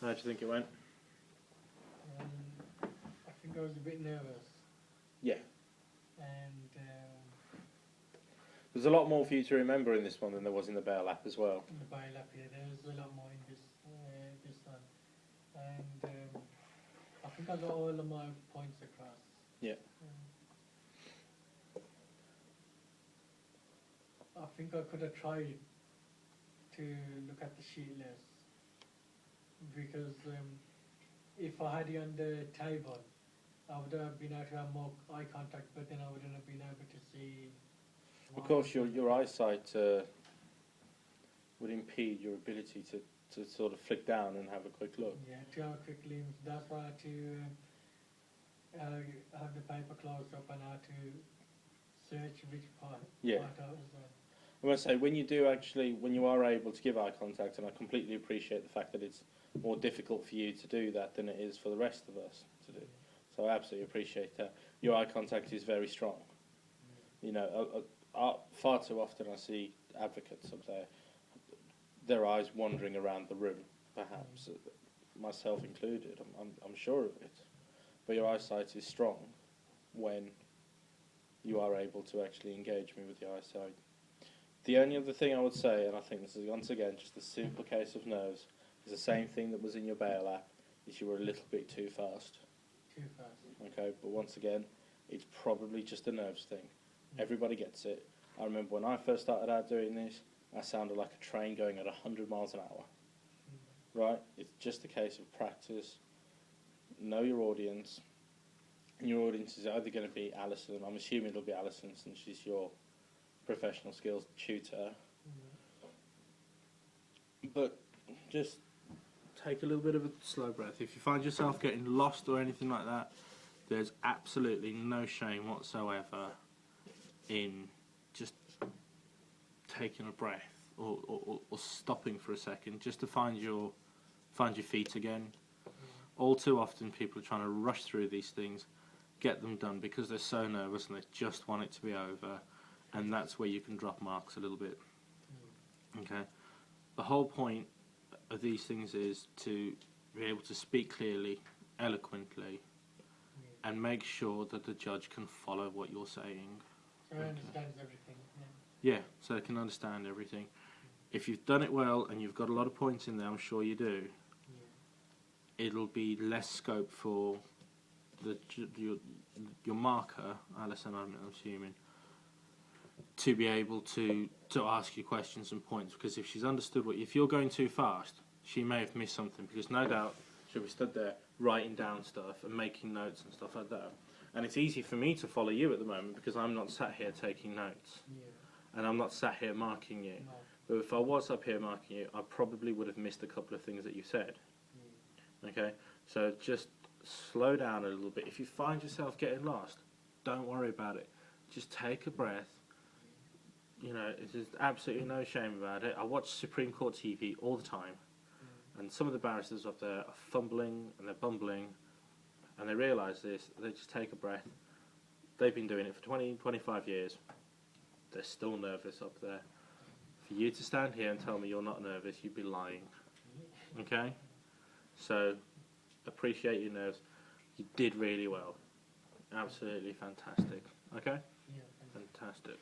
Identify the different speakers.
Speaker 1: How do you think it went?
Speaker 2: I think I was a bit nervous,
Speaker 1: Yeah.
Speaker 2: and
Speaker 1: There's a lot more for you to remember in this one than there was in the Bale app as well.
Speaker 2: in the bile-up here, there was a lot more in this one, and I think I got all of my points across.
Speaker 1: Yeah.
Speaker 2: I think I could have tried to look at the sheet less, because if I had it on the table, I would have been able to have more eye contact, but then I wouldn't have been able to see.
Speaker 1: Of course, your eyesight would impede your ability to sort of flick down and have a quick look.
Speaker 2: Yeah, to have a quick glimpse. That's why I had to have the paper closed up and I had to search which part I was on.
Speaker 1: I must say, when you are able to give eye contact, and I completely appreciate the fact that it's more difficult for you to do that than it is for the rest of us to do. So I absolutely appreciate that. Your eye contact is very strong. You know, far too often I see advocates up there, their eyes wandering around the room, perhaps, myself included. I'm sure of it. But your eyesight is strong when you are able to actually engage me with your eyesight. The only other thing I would say, and I think this is once again just a simple case of nerves, is the same thing that was in your Bale app, is you were a little bit too fast.
Speaker 2: Too fast.
Speaker 1: Okay, but once again, it's probably just a nerves thing. Everybody gets it. I remember when I first started out doing this, I sounded like a train going at 100 miles an hour. Right? It's just a case of practice. Know your audience. And your audience is either going to be Alison. I'm assuming it'll be Alison since she's your professional skills tutor. But just take a little bit of a slow breath. If you find yourself getting lost or anything like that, there's absolutely no shame whatsoever in just taking a breath or stopping for a second just to find your feet again. All too often people are trying to rush through these things, get them done because they're so nervous and they just want it to be over, and that's where you can drop marks a little bit. Okay? The whole point of these things is to be able to speak clearly, eloquently, and make sure that the judge can follow what you're saying.
Speaker 2: So I understand everything.
Speaker 1: Yeah, so they can understand everything. If you've done it well and you've got a lot of points in there, I'm sure you do, it'll be less scope for your marker, Alison, I'm assuming, to be able to ask you questions and points, because if she's understood if you're going too fast, she may have missed something, because no doubt she'll be stood there writing down stuff and making notes and stuff like that. And it's easy for me to follow you at the moment because I'm not sat here taking notes. And I'm not sat here marking you.
Speaker 2: No.
Speaker 1: But if I was up here marking you, I probably would have missed a couple of things that you said. Okay? So just slow down a little bit. If you find yourself getting lost, don't worry about it. Just take a breath. You know, there's absolutely no shame about it. I watch Supreme Court TV all the time. And some of the barristers up there are fumbling and they're bumbling. And they realise this. They just take a breath. They've been doing it for 20, 25 years. They're still nervous up there. For you to stand here and tell me you're not nervous, you'd be lying. Okay? So, appreciate your nerves. You did really well. Absolutely fantastic. Okay?
Speaker 2: Yeah,
Speaker 1: Fantastic.